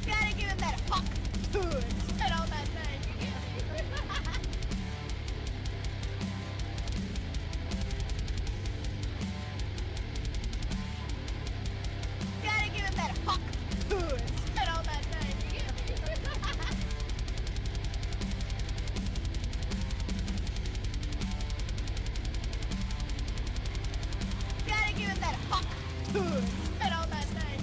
Gotta give him that hawk tunes and all that thing. Gotta give him that hawk tunes and all that thing. Gotta give him that hawk tunes and all that thing.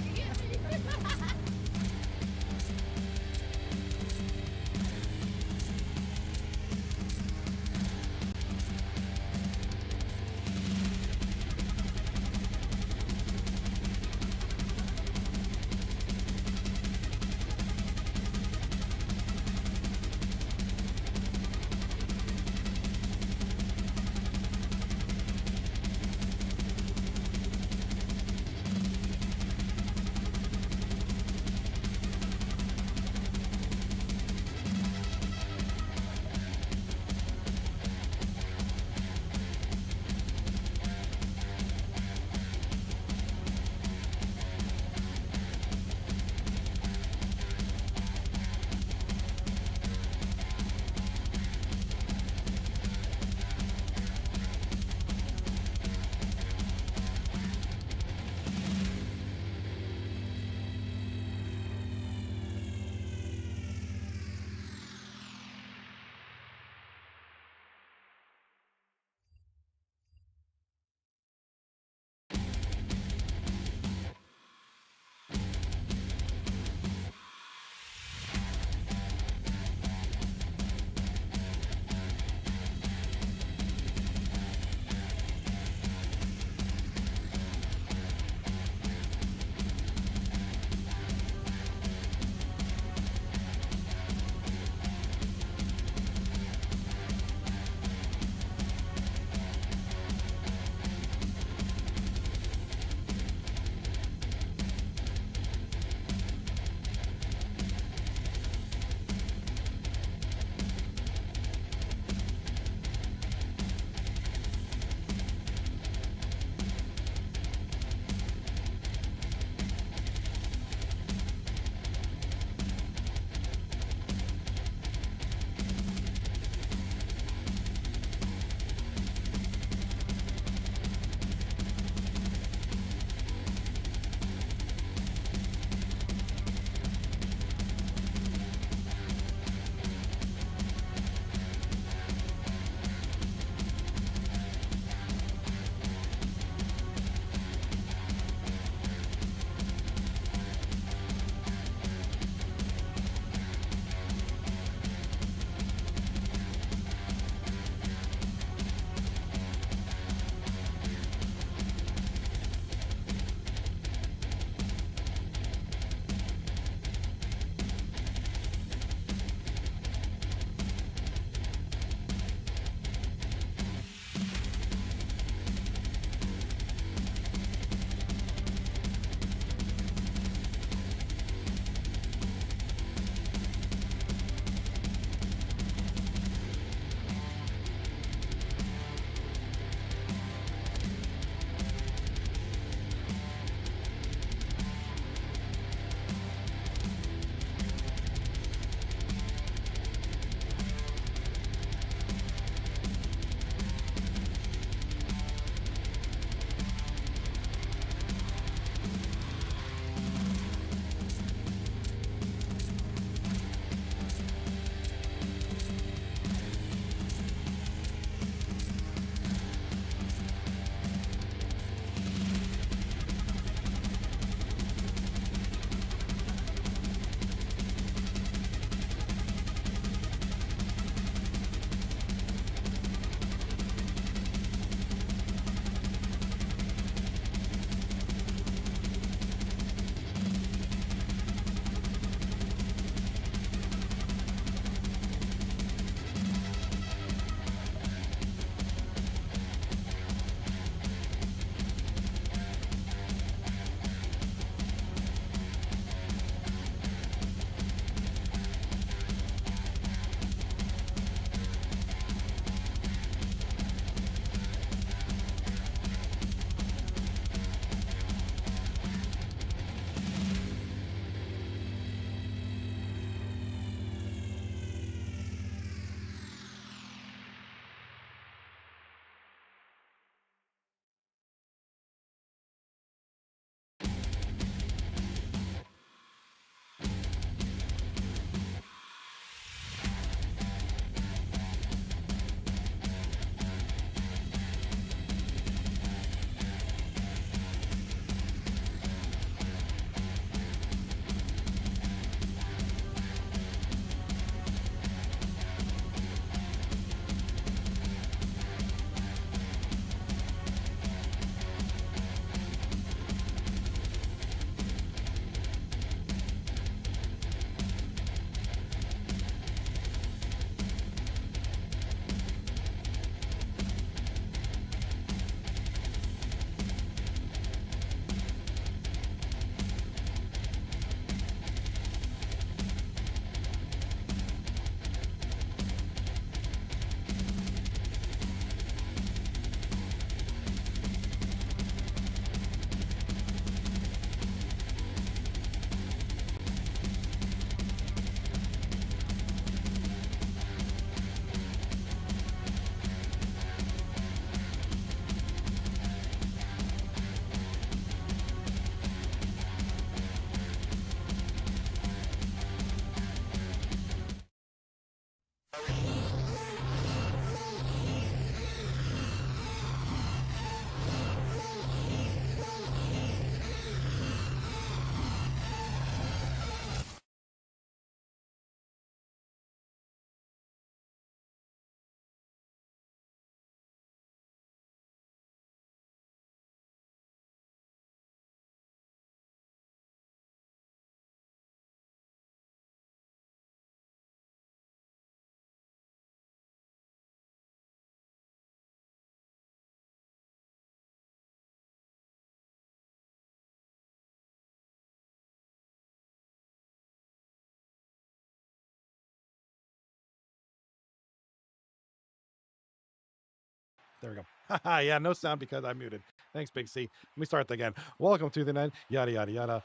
There we go. Haha, yeah, no sound because I muted. Thanks, Big C. Let me start again. Welcome to the night, yada, yada, yada.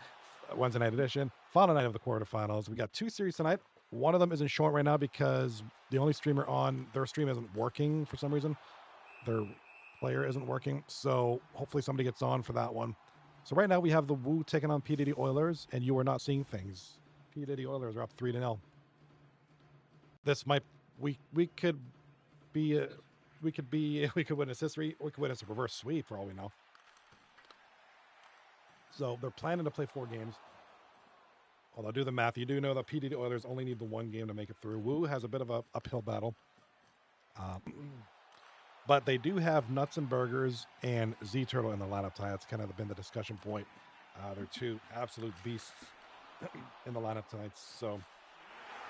Wednesday night edition, final night of the quarterfinals. We got 2 series tonight. One of them isn't showing right now because the only streamer on their stream isn't working for some reason. Their player isn't working. So hopefully somebody gets on for that one. So right now we have the Wooooo taking on P. Diddy Oilers, and you are not seeing things. P. Diddy Oilers are up 3-0. This might, we could be, we could win assist rate, we could win as a reverse sweep for all we know. So they're planning to play 4 games. Although do the math, you do know that PD Oilers only need the 1 game to make it through. Wooooo has a bit of a uphill battle. But they do have Nuts and Burgers and Z Turtle in the lineup tie. That's kind of been the discussion point. They're 2 absolute beasts in the lineup tonight. So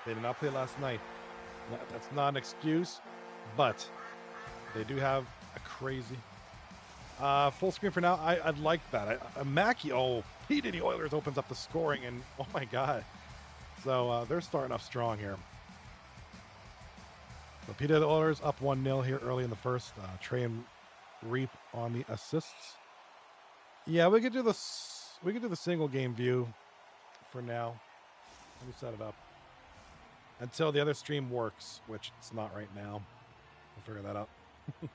they did not play last night. That's not an excuse, but they do have a crazy full screen for now. I'd like that. Mackie, P. Diddy Oilers opens up the scoring, and oh my god. So they're starting off strong here. So P. Diddy Oilers up 1-0 here early in the first. Trey and Reap on the assists. Yeah, we could do this. We could do the single game view for now. Let me set it up until the other stream works, which it's not right now. We'll figure that out.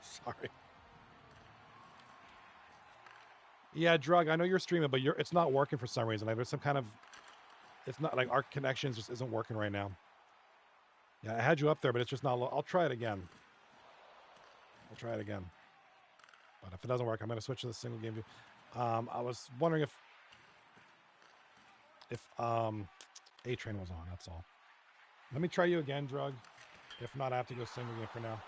Sorry. Yeah, Drug, I know you're streaming, but it's not working for some reason. Like there's some kind of, it's not like our connection just isn't working right now. Yeah, I had you up there, but it's just not. I'll try it again. I'll try it again. But if it doesn't work, I'm going to switch to the single game view. I was wondering if A-Train was on. That's all. Let me try you again, Drug. If not, I have to go single game for now.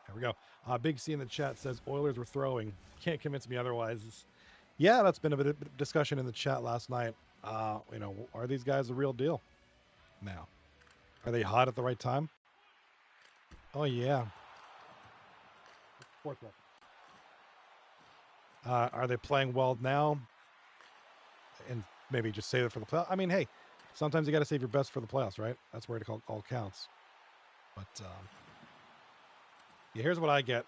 There we go. Big C in the chat says Oilers were throwing. Can't convince me otherwise. Yeah, that's been a bit of discussion in the chat last night. You know, are these guys the real deal now? Are they hot at the right time? Oh, yeah. Are they playing well now? And maybe just save it for the playoffs? I mean, hey, sometimes you got to save your best for the playoffs, right? That's where it all counts. But, yeah, here's what I get.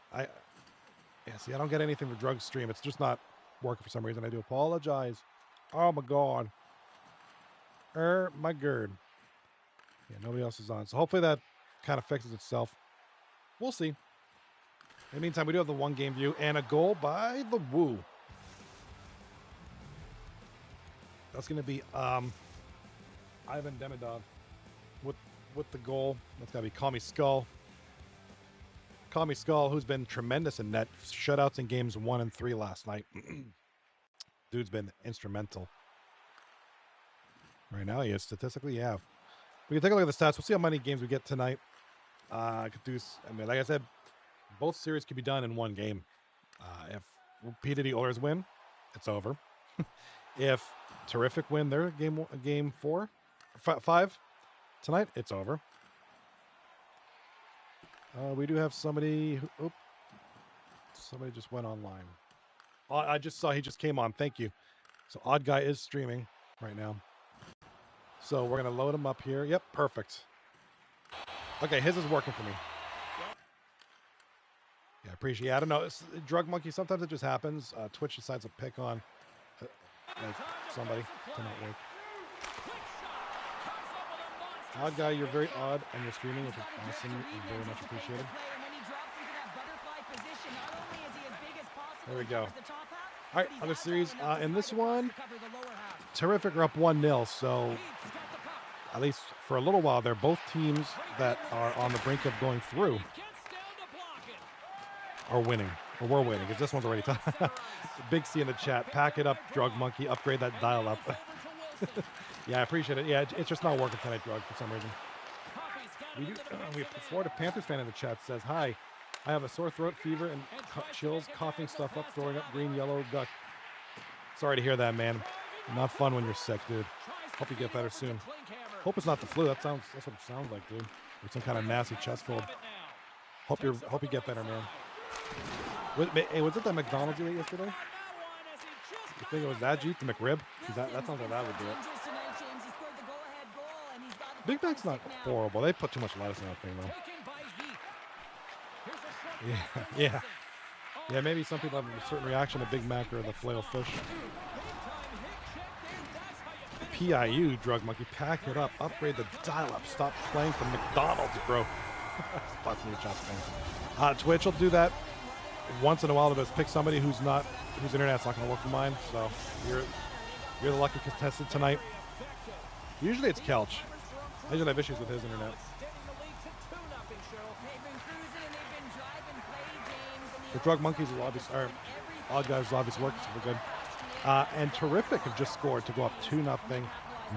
See, I don't get anything for Drug Stream. It's just not working for some reason. I do apologize. Oh, my God. My gird. Yeah, nobody else is on. So hopefully that kind of fixes itself. We'll see. In the meantime, we do have the 1 game view and a goal by the Wooooo. That's going to be Ivan Demidov with the goal. That's got to be Call Me Skull. Call Me Skull, who's been tremendous in net. Shutouts in games 1 and 3 last night. Dude's been instrumental. Right now, he is statistically, yeah. We can take a look at the stats. We'll see how many games we get tonight. I mean, like I said, both series could be done in 1 game. If P. Diddy Oilers win, it's over. If Tarrific win their game 5 tonight, it's over. We do have somebody who, somebody just went online. I just saw he just came on. Thank you. So Odd Guy is streaming right now. So we're going to load him up here. Yep, perfect. Okay, his is working for me. Yeah, I appreciate it. I don't know. It's Drug Monkey, sometimes it just happens. Twitch decides to pick on like somebody to not work. Odd Guy, you're very odd and you're streaming, which is awesome and very much appreciated. There we go. All right, other series. In this one, Tarrific are up 1-0. So at least for a little while, they're both teams that are on the brink of going through are winning. Or we're winning, because this one's already done. Big C in the chat. Pack it up, Drug Monkey. Upgrade that dial up. Yeah, I appreciate it. Yeah, it's just not working tonight, Drug, for some reason. We have Florida Panthers fan in the chat says, hi, I have a sore throat, fever, and chills, coughing stuff up, throwing up green, yellow, duck. Sorry to hear that, man. Not fun when you're sick, dude. Hope you get better soon. Hope it's not the flu. That's what it sounds like, dude. Or some kind of nasty chest cold. Hope you get better, man. Hey, was it that McDonald's you ate yesterday? You think it was that Jeep, the McRib? That sounds like that would do it. Big Mac's not horrible. They put too much lettuce in that thing, though. Yeah, yeah. Yeah, maybe some people have a certain reaction to Big Mac or the filet-o-fish. PIU, Drug Monkey, pack it up, upgrade the dial-up, stop playing from McDonald's, bro. Spots me a chop thing. Twitch will do that once in a while to just pick somebody whose internet's not going to work for mine. So you're the lucky contestant tonight. Usually it's Kelch. I usually have issues with his internet. The Drug Monkeys is obviously, or Odd Guys obviously working super good. And Tarrific have just scored to go up 2-0,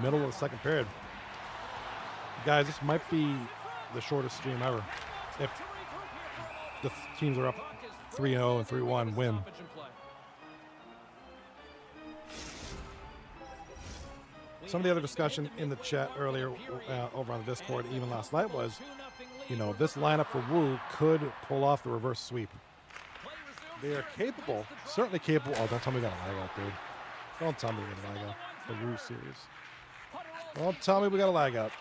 middle of the second period. Guys, this might be the shortest stream ever. If the teams are up 3-0 and 3-1 win. Some of the other discussion in the chat earlier over on the Discord, even last night, was, you know, this lineup for Wooooo could pull off the reverse sweep. They are capable, certainly capable. Oh, don't tell me we got a lag out, dude. Don't tell me we got a lag out. The Wooooo series. Don't tell me we got a lag out.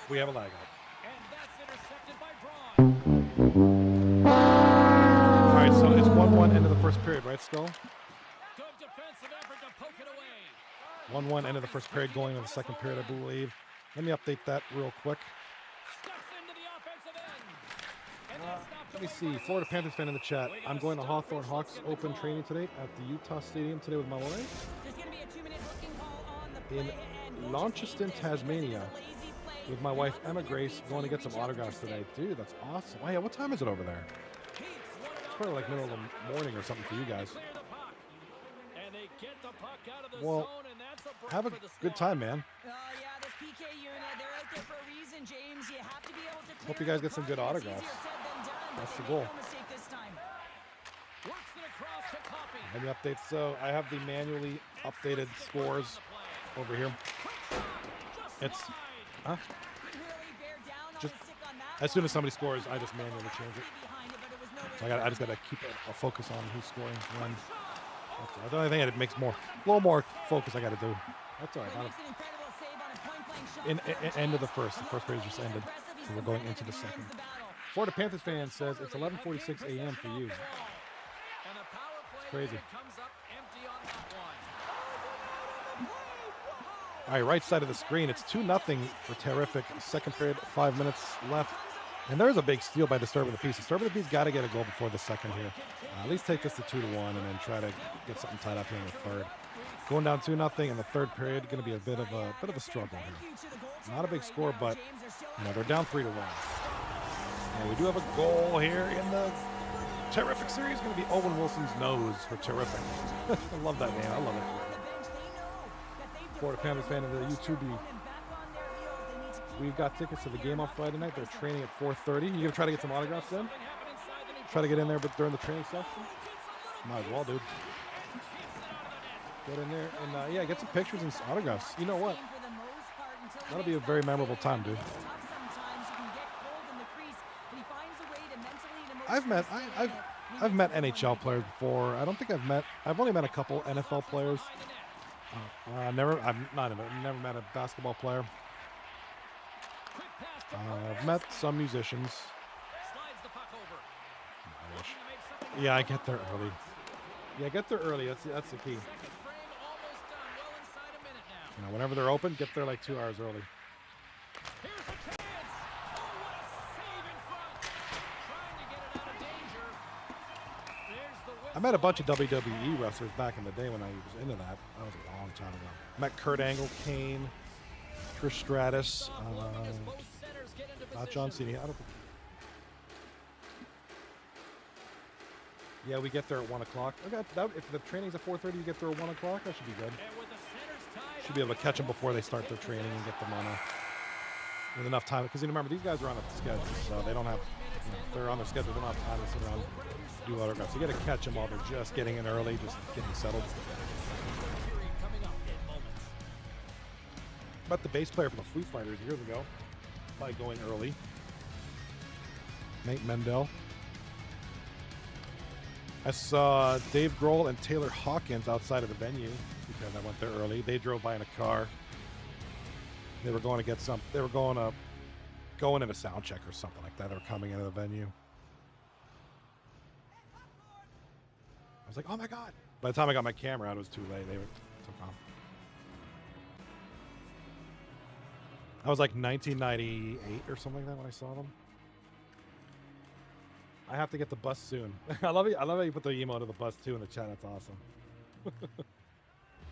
We have a lag out. All right, so it's 1-1 end of the first period, right, Skull? 1-1 end of the first period, going into the second period, I believe. Let me update that real quick. Let me see. Florida Panthers fan in the chat. I'm going to Hawthorne Hawks Open training today at the Utah Stadium today with my wife. In Launceston, Tasmania, with my wife Emma Grace, going to get some autographs today. Dude, that's awesome. Oh, yeah, what time is it over there? It's probably like middle of the morning or something for you guys. Well, have a good time, man. Hope you guys get some good autographs. That's the goal. Let me update. So I have the manually updated scores over here. It's just as soon as somebody scores, I just manually change it. So I just gotta keep a focus on who's scoring when. That's the only thing that it makes a little more focus I gotta do. That's all right. End of the first. The first period just ended, so we're going into the second. Florida Panthers fan says it's 11:46 a.m. for you. It's crazy. All right, right side of the screen. It's 2-0 for Tarrific. Second period, 5 minutes left. And there's a big steal by Disturb of the Peace. Disturb of the Peace got to get a goal before the second here. At least take this to 2-1 and then try to get something tied up here in the third. Going down 2-0 in the third period, going to be a bit of a struggle here. Not a big score, but you know they're down 3-1. And we do have a goal here in the Tarrific series. Going to be Owen Wilson's nose for Tarrific. I love that name. I love it. Florida Panthers fan of the YouTube. We've got tickets to the game on Friday night. They're training at 4:30. You gonna try to get some autographs then? Try to get in there, but during the training session. Might as well, dude. Get in there and yeah, get some pictures and some autographs. You know what? That'll be a very memorable time, dude. I've met NHL players before. I don't think I've only met a couple NFL players. I've never met a basketball player. I've met some musicians. Yeah, I get there early. Yeah, get there early. That's the key. You know, whenever they're open, get there like 2 hours early. I met a bunch of WWE wrestlers back in the day when I was into that. That was a long time ago. Met Kurt Angle, Kane, Trish Stratus, not John Cena. I don't think. Yeah, we get there at 1 o'clock. Okay, if the training's at 4:30, you get there at 1 o'clock. That should be good. Should be able to catch them before they start their training and get them on with enough time. Because you remember, these guys are on a schedule, so they don't have. You know, if they're on their schedule, they don't have time to sit around and do autographs. So you got to catch them while they're just getting in early, just getting settled. But the bass player from the Foo Fighters years ago by going early. Nate Mendel. I saw Dave Grohl and Taylor Hawkins outside of the venue because I went there early. They drove by in a car. They were going to get some. They were going to going into sound check or something like that. They were coming into the venue. I was like, oh my God. By the time I got my camera out, it was too late. They took off. I was like 1998 or something like that when I saw them. I have to get the bus soon. I love it. I love how you put the emote of the bus too in the chat. That's awesome.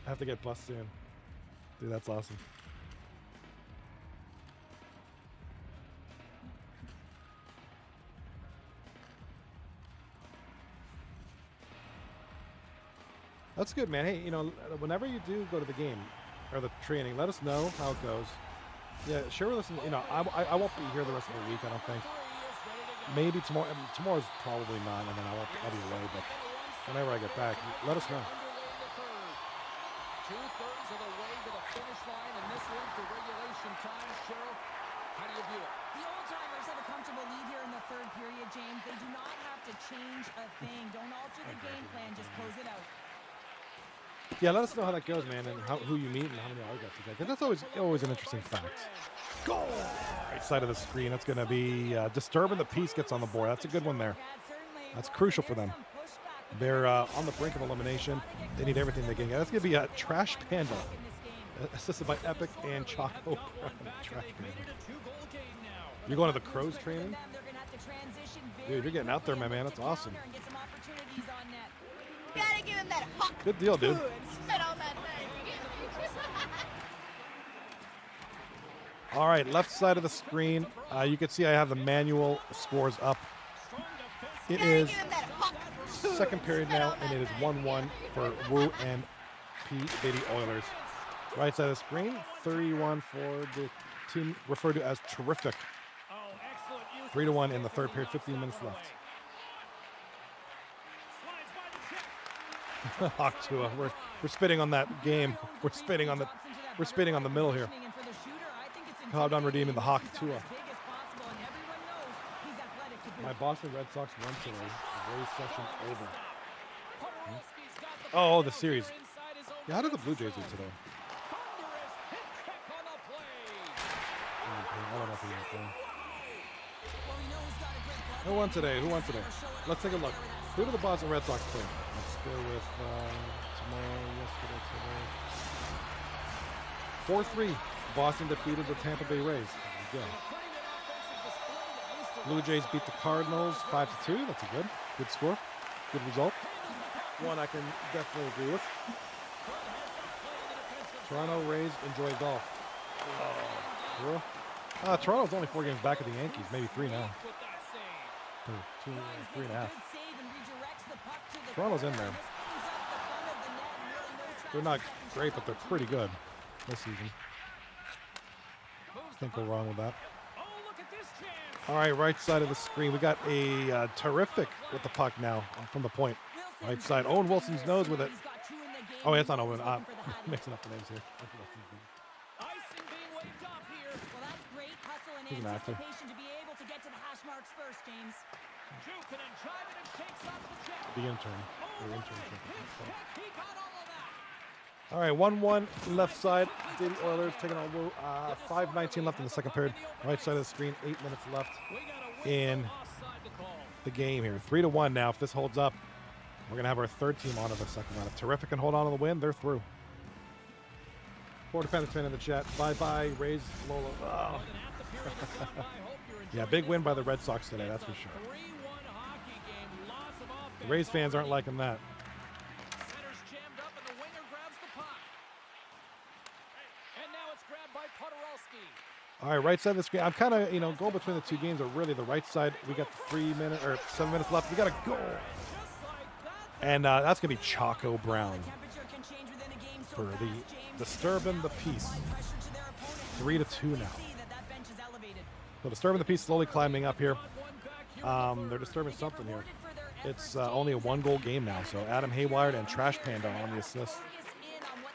I have to get bus soon. Dude, that's awesome. That's good, man. Hey, you know, whenever you do go to the game or the training, let us know how it goes. Yeah, share with us. You know, I won't be here the rest of the week, I don't think. Maybe tomorrow. Tomorrow's probably not, and then I'll be away. But whenever I get back, let us know. 2/3 of the way to the finish line in this one for regulation time. Cheryl, how do you view it? The old-timers have a comfortable lead here in the third period, James. They do not have to change a thing. Don't alter the game plan. Just close it out. Yeah, let us know how that goes, man, and who you meet and how many autographs you get. Because that's always an interesting fact. Goal! Right side of the screen. That's going to be Disturbing the Peace gets on the board. That's a good one there. That's crucial for them. They're on the brink of elimination. They need everything they can get. That's going to be a Trash Panda, assisted by Epic and Choco. Trash Panda. You're going to the Crows training? Dude, you're getting out there, my man. That's awesome. Gotta give him that hot Good deal, dude. food. Spit on that thing. All right, left side of the screen. You can see I have the manual scores up. It Gotta is give him that hot food. second period now, and it is 1-1 for Wooooo and Diddy Oilers. Right side of the screen, 31 for the team referred to as Tarrific. 3-1 in the third period, 15 minutes left. Hawk2, we're spitting on that game. We're spitting on the middle here. Cobb on redeeming the Hawk2. My Boston Red Sox won today. The Rays session over. Oh, the series. Yeah, how did the Blue Jays do today? I don't know if he won today. Who won today? Who won today? Let's take a look. Who do the Boston Red Sox play? Let's go with tomorrow, yesterday, today. 4-3. Boston defeated the Tampa Bay Rays. There we go. Blue Jays beat the Cardinals 5-2. That's a good score. Good result. One I can definitely agree with. Toronto Rays enjoy golf. Toronto's only 4 games back of the Yankees. Maybe 3 now. 3.5. Toronto's in there. They're not great, but they're pretty good this season. Can't go wrong with that. All right, right side of the screen. We got a Tarrific with the puck now from the point. Right side. Owen Wilson's nose with it. Oh, it's not Owen. Mixing up the names here. He's an actor. The intern. All right, 1-1 left side. Diddy Oilers taking on Wooooo. 5:19 left in the second period. Right side of the screen. 8 minutes left in the game here. 3-1 now. If this holds up, we're gonna have our third team on in the second round. If Tarrific can hold on to the win, they're through. Quarterfinals fan in the chat. Bye Rays Lola. Oh. Yeah, big win by the Red Sox today. That's for sure. The Rays fans aren't liking that. All right, right side of the screen. I'm kind of, going between the two games, but really the right side, we got 7 minutes left. We got a goal. And that's going to be Choco Brown for the Disturbing the Peace. 3-2 now. So Disturbing the Peace slowly climbing up here. They're disturbing something here. It's only a 1-goal game now. So Adam Haywire and Trash Panda on the assist.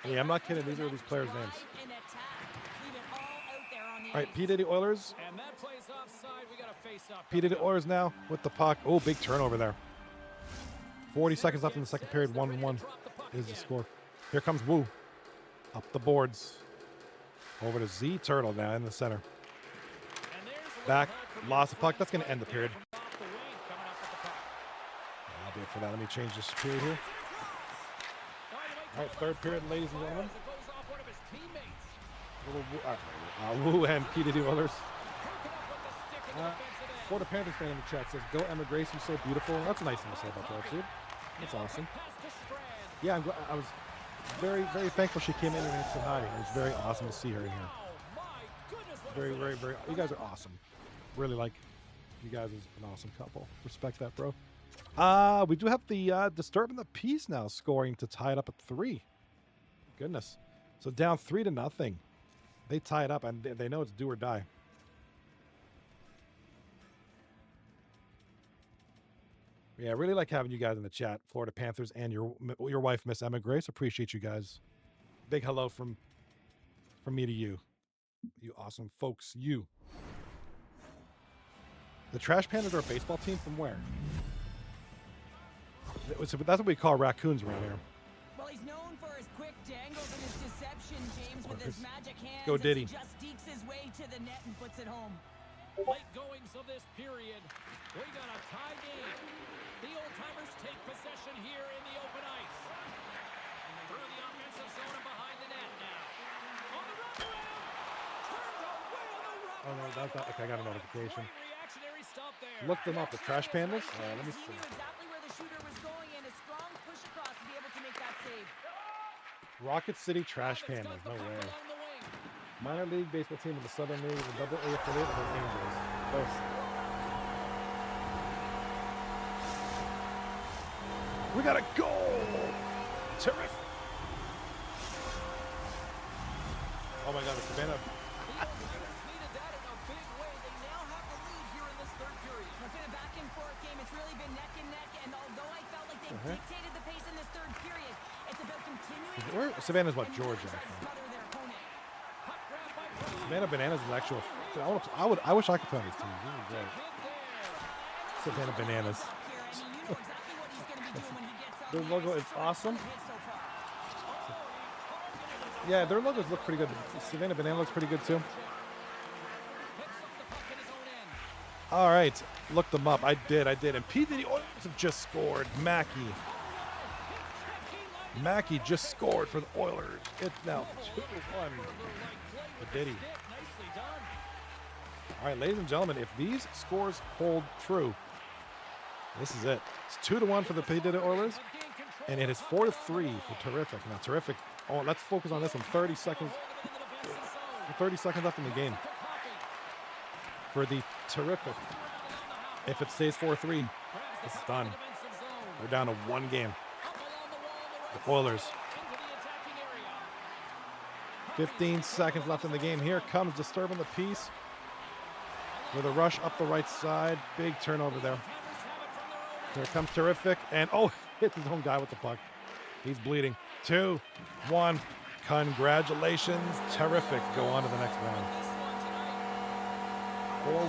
Yeah, I'm not kidding. These are these players' names. All right, P. Diddy Oilers. P. Diddy Oilers now with the puck. Oh, big turnover there. 40 seconds left in the second period. 1-1 is the score. Here comes Wooooo. Up the boards. Over to Z Turtle now in the center. Back, lost the puck. That's going to end the period. I'll do it for that. Let me change this period here. All right, third period, ladies and gentlemen. Wooooo and Diddy Oilers. Florida Panthers fan in the chat says, "Go Emma Grace, you're so beautiful." That's a nice thing to say about that, dude. That's awesome. Yeah, I was very, very thankful she came in and said hi. It was very awesome to see her in here. Very, very, very. You guys are awesome. Really like you guys as an awesome couple. Respect that, bro. We do have the Disturbing the Peace now scoring to tie it up at 3. Goodness. So down 3-0. They tie it up, and they know it's do or die. Yeah, I really like having you guys in the chat, Florida Panthers, and your wife, Miss Emma Grace. Appreciate you guys. Big hello from me to you. You awesome folks. You. The Trash Pandas are a baseball team from where? That's what we call raccoons around here. Well, he's known for his quick dangles and his deception, James, with his magic hands. Go Diddy. He just dekes his way to the net and puts it home. Late goings of this period. We got a tie game. The old-timers take possession here in the open ice. Through the offensive zone and behind the net now. On the run around. Turned away on the run. Oh, no, that's not. Okay, I got a notification. Great reactionary stop there. Look them up, the Trash Pandas. Let me He see. knew exactly where the shooter was going and a strong push across to be able to make that save. Rocket City Trash Pandas. No way. Minor league baseball team in the Southern League, the Double A affiliate of the Angels. Both. We got a goal! Terrific! Oh my God, the Savannah. Needed that in a big way. They now have the lead here in this third period. It's been a back and forth game. It's really been neck and neck. And although I felt like they dictated the pace in this third period, it's about continuing. Savannah's what, Georgia, I think. Smother their opponent. Savannah Bananas is actual. I wish I could play on these teams. This is great. Savannah Bananas. Their logo is awesome. Yeah, their logos look pretty good. Savannah Banana looks pretty good too. All right, look them up. I did. And P. Diddy Oilers have just scored. Mackey just scored for the Oilers. It's now 2-1 for Diddy. All right, ladies and gentlemen, if these scores hold true, this is it. It's 2-1 for the P. Diddy Oilers, and it is 4-3 for Tarrific. Now, Tarrific. Oh, let's focus on this one. 30 seconds. 30 seconds left in the game. For the Tarrific, if it stays 4-3, it's done. We're down to 1 game. The Oilers. 15 seconds left in the game. Here comes Disturbing the Peace with a rush up the right side. Big turnover there. Here comes Tarrific, and hits his own guy with the puck. He's bleeding. 2-1. Congratulations, Tarrific. Go on to the next round.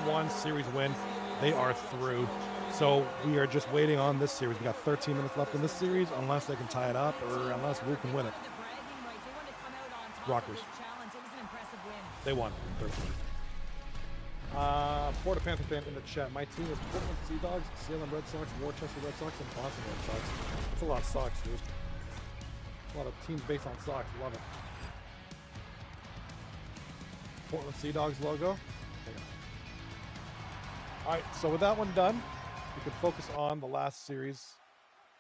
4-1 series win. They are through. So we are just waiting on this series. We got 13 minutes left in this series, unless they can tie it up or unless Wooooo can win it. Rockers. They won. Florida Panther fan in the chat. My team is Portland Sea Dogs, Salem Red Sox, Worcester Red Sox, and Boston Red Sox. That's a lot of Sox, dude. A lot of teams based on Sox. Love it. Portland Sea Dogs logo. All right, so with that one done, we can focus on the last series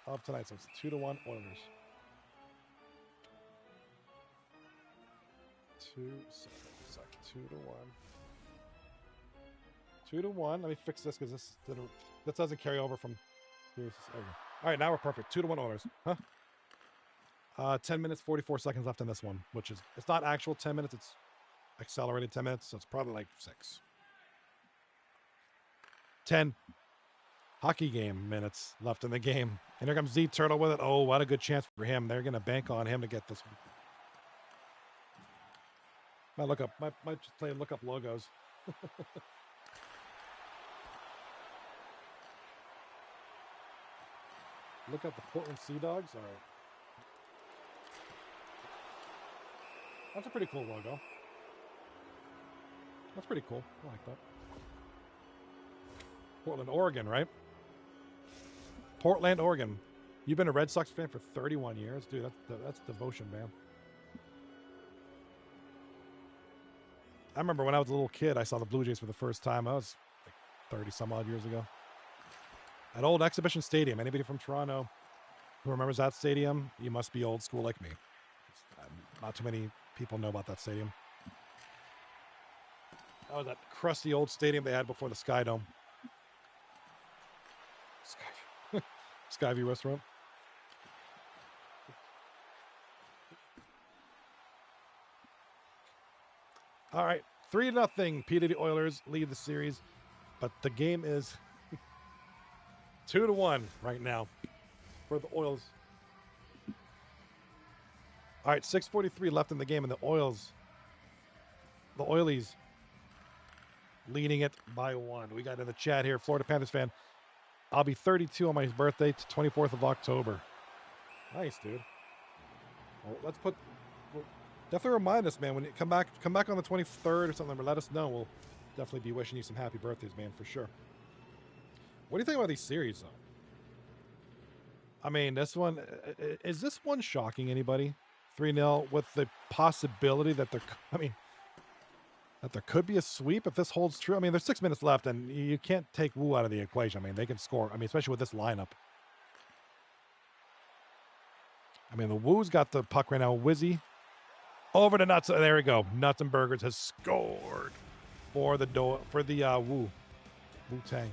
of tonight. So it's 2-1 Oilers. 2-1. Let me fix this because this doesn't carry over from. Okay. All right, now we're perfect. 2-1 Oilers. Huh? 10 minutes, 44 seconds left in this one, which is, it's not actual 10 minutes. It's accelerated 10 minutes. So it's probably like 6. 10 hockey game minutes left in the game. And here comes Z Turtle with it. Oh, what a good chance for him. They're going to bank on him to get this one. Might just play look up logos. Look up the Portland Sea Dogs. All right. That's a pretty cool logo. That's pretty cool. I like that. Portland, Oregon, right? Portland, Oregon. You've been a Red Sox fan for 31 years? Dude, that's devotion, man. I remember when I was a little kid, I saw the Blue Jays for the first time. I was like 30 some odd years ago. At old Exhibition Stadium. Anybody from Toronto who remembers that stadium, you must be old school like me. Not too many people know about that stadium. That was that crusty old stadium they had before the Sky Dome. Skyview Restaurant. All right, 3-0. P. Diddy Oilers lead the series, but the game is 2-1 right now for the Oils. All right, 6:43 left in the game, and the Oilies leading it by 1. We got in the chat here, Florida Panthers fan. I'll be 32 on my birthday, 24th of October. Nice, dude. Well, definitely remind us, man, when you come back on the 23rd or something, or let us know. We'll definitely be wishing you some happy birthdays, man, for sure. What do you think about these series, though? I mean, this one, is this one shocking anybody? 3-0 with the possibility that there could be a sweep if this holds true. I mean, there's 6 minutes left, and you can't take Wooooo out of the equation. I mean, they can score. I mean, especially with this lineup. I mean, the Wooo's got the puck right now. Wizzy over to Nuts. There we go. Nuts and Burgers has scored for the Wu-Tang.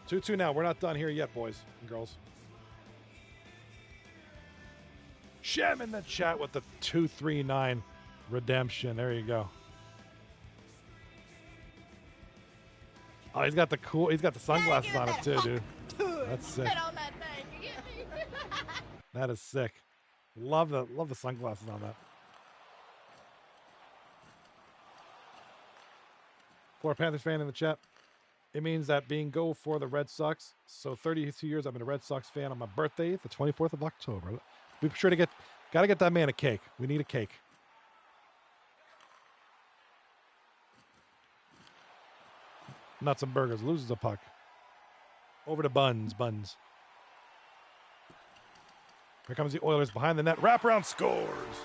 2-2 now. We're not done here yet, boys and girls. Shem in the chat with the 239 redemption. There you go. Oh, he's got the sunglasses on it too, dude. That's sick. On that thing. You get me? That is sick. Love the sunglasses on that. Florida Panthers fan in the chat. It means that being go for the Red Sox. So 32 years I've been a Red Sox fan on my birthday, the 24th of October. Be sure to gotta get that man a cake. We need a cake. Nuts and Burgers loses a puck. Over to Buns. Here comes the Oilers behind the net. Wraparound scores.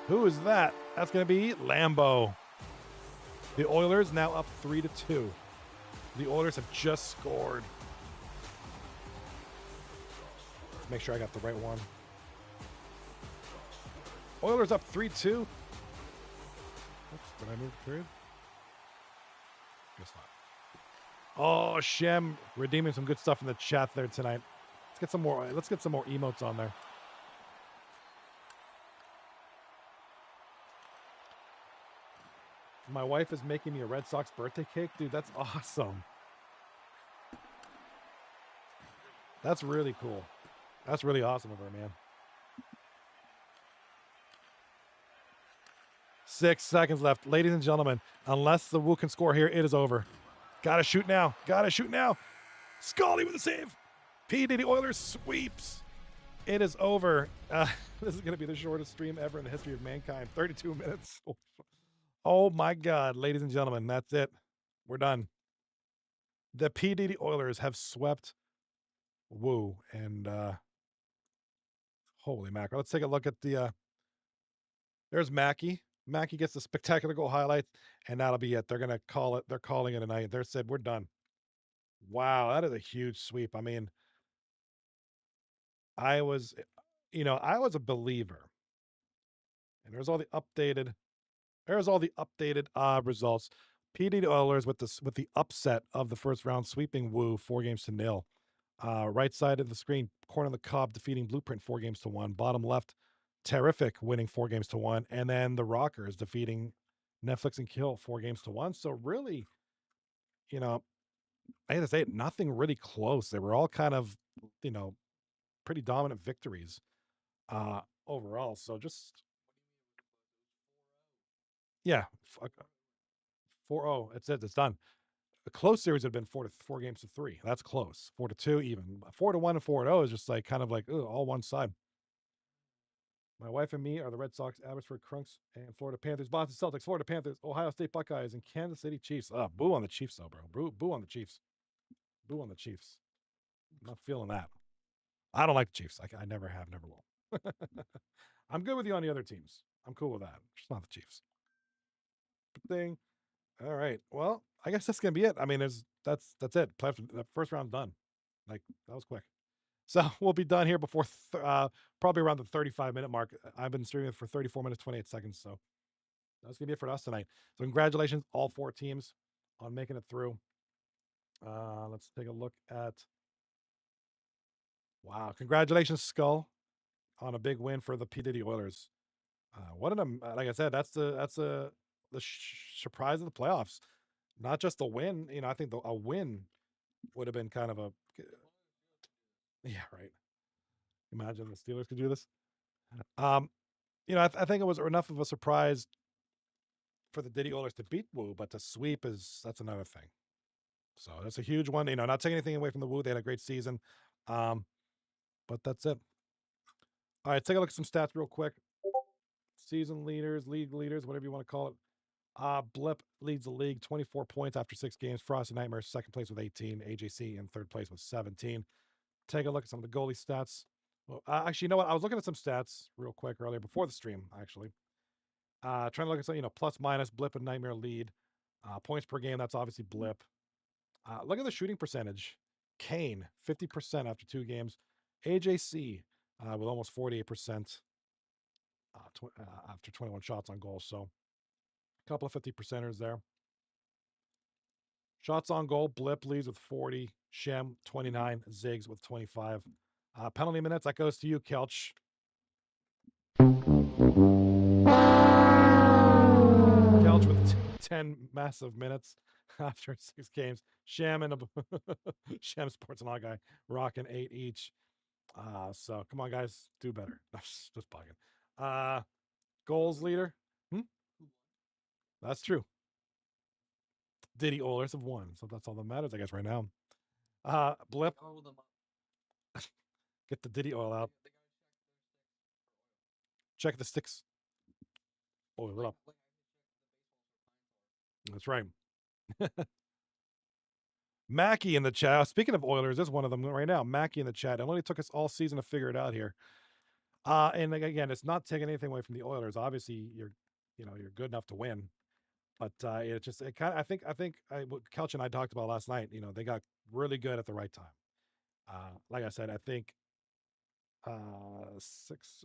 Who is that? That's going to be Lambo. The Oilers now up 3-2. The Oilers have just scored. Let's make sure I got the right one. Oilers up 3-2. Oops, did I move the period? Guess not. Oh, Shem redeeming some good stuff in the chat there tonight. Let's get some more emotes on there. My wife is making me a Red Sox birthday cake. Dude, that's awesome. That's really cool. That's really awesome of her, man. 6 seconds left. Ladies and gentlemen, unless the Wooooo can score here, it is over. Gotta shoot now. Scully with a save. P. Diddy Oilers sweeps. It is over. This is going to be the shortest stream ever in the history of mankind. 32 minutes. Oh my God, ladies and gentlemen, that's it. We're done. The P. Diddy Oilers have swept Wooooo, and holy mackerel. Let's take a look at the. There's Mackey. Mackey gets the spectacular goal highlight, and that'll be it. They're going to call it. They're calling it a night. They said, we're done. Wow, that is a huge sweep. I mean, I was a believer. And there's all the updated results. PD Oilers with the upset of the first round, sweeping Wooooo 4-0. Right side of the screen, corner of the Cobb defeating Blueprint 4-1. Bottom left, Tarrific winning 4-1, and then the Rockers defeating Netflix and Kill 4-1. So really, I hate to say it, nothing really close. They were all kind of, pretty dominant victories overall. So just, yeah, 4-0. It's done. A close series would have been 4-3. That's close. 4-2 even. 4-1 and 4-0 is just like kind of like all one side. My wife and me are the Red Sox, Abbotsford Crunks, and Florida Panthers, Boston Celtics, Florida Panthers, Ohio State Buckeyes, and Kansas City Chiefs. Boo on the Chiefs, though, bro. Boo on the Chiefs. Boo on the Chiefs. I'm not feeling that. I don't like the Chiefs. I never have, never will. I'm good with you on the other teams. I'm cool with that. Just not the Chiefs. Thing. All right. Well, I guess that's gonna be it. I mean, that's it. The first round done. Like that was quick. So we'll be done here before probably around the 35-minute mark. I've been streaming for 34 minutes 28 seconds. So that's gonna be it for us tonight. So congratulations, all 4 teams, on making it through. Let's take a look at. Wow! Congratulations, Skull, on a big win for the P Diddy Oilers. What an like I said, that's the surprise of the playoffs. Not just a win, I think a win would have been kind of a yeah, right. Imagine the Steelers could do this. I think it was enough of a surprise for the Diddy Oilers to beat Wooooo, but to sweep that's another thing. So that's a huge one. Not taking anything away from the Wooooo. They had a great season. But that's it. All right, take a look at some stats real quick. Season leaders, league leaders, whatever you want to call it. Blip leads the league, 24 points after 6 games. Frosty Nightmare, second place with 18. AJC in third place with 17. Take a look at some of the goalie stats. Well, actually, you know what? I was looking at some stats real quick earlier before the stream, actually. Trying to look at some, plus minus, Blip and Nightmare lead. Points per game, that's obviously Blip. Look at the shooting percentage. Kane, 50% after 2 games. AJC with almost 48% after 21 shots on goal. So a couple of 50%ers there. Shots on goal, Blip leads with 40. Shem, 29. Ziggs with 25. Penalty minutes, that goes to you, Kelch. Kelch with 10 massive minutes after 6 games. Shem and Shem Sports and Law guy rocking 8 each. So come on, guys, do better. Just bugging. Goals leader. That's true. Diddy Oilers have won, so that's all that matters, I guess, right now. Blip. Get the Diddy oil out. Check the sticks. Oil it up. That's right. Mackie in the chat. Speaking of Oilers, there's one of them right now. Mackie in the chat. It only took us all season to figure it out here. And again, it's not taking anything away from the Oilers. Obviously, you're good enough to win. But it kind of, I think what Kelch and I talked about last night, they got really good at the right time. Like I said, I think 6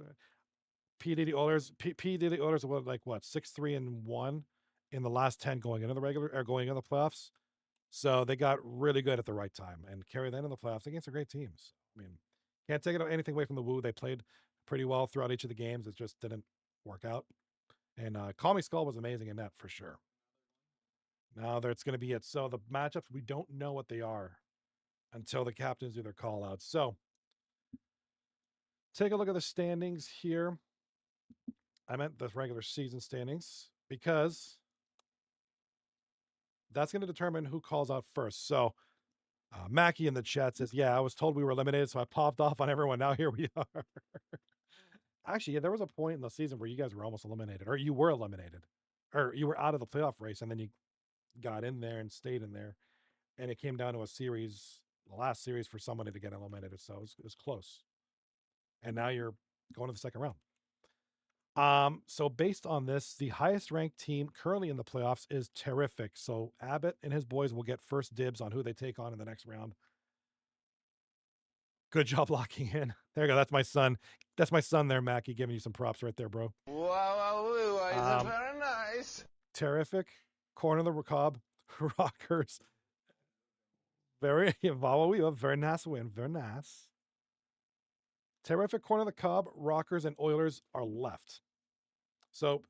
P Diddy Oilers were like what 6-3-1 in the last 10 going into the regular or going into the playoffs. So they got really good at the right time and carry that into the playoffs against some great teams. I mean, can't take anything away from the Wooooo. They played pretty well throughout each of the games. It just didn't work out. And Call Me Skull was amazing in that for sure. Now that's going to be it. So the matchups, we don't know what they are until the captains do their call outs. So take a look at the standings here. I meant the regular season standings because that's going to determine who calls out first. So Mackie in the chat says, yeah, I was told we were eliminated, so I popped off on everyone. Now here we are. Actually, yeah, there was a point in the season where you guys were almost eliminated, or you were eliminated, or you were out of the playoff race, and then you got in there and stayed in there. And it came down to a series, the last series for somebody to get eliminated. So it was close. And now you're going to the second round. So based on this, the highest ranked team currently in the playoffs is Tarrific. So Abbott and his boys will get first dibs on who they take on in the next round. Good job locking in. There you go. That's my son. That's my son there, Mackie, giving you some props right there, bro. Wow, very nice. Tarrific, corner of the cob, Rockers. Very very nice win. Very nice. Tarrific, corner of the cob, Rockers, and Oilers are left. So,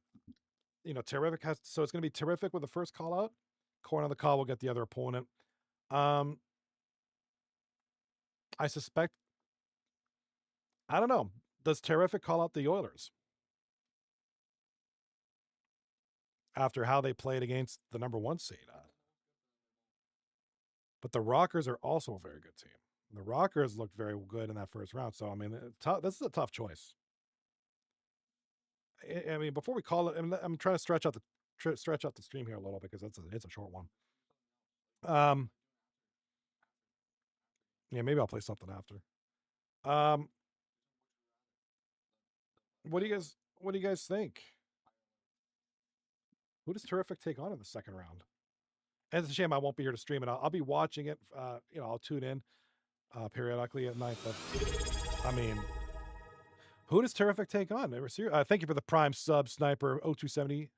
Tarrific has. So it's going to be Tarrific with the first call out. Corner of the cob will get the other opponent. I suspect. I don't know. Does Tarrific call out the Oilers after how they played against the number 1 seed? But the Rockers are also a very good team. The Rockers looked very good in that first round. So, I mean, this is a tough choice. I mean, before we call it, I'm trying to stretch out the stream here a little because it's a short one. Yeah, maybe I'll play something after. What do you guys think? Who does Tarrific take on in the second round? And it's a shame I won't be here to stream it. I'll be watching it. I'll tune in periodically at night. But I mean, who does Tarrific take on? Thank you for the Prime sub, Sniper 0270,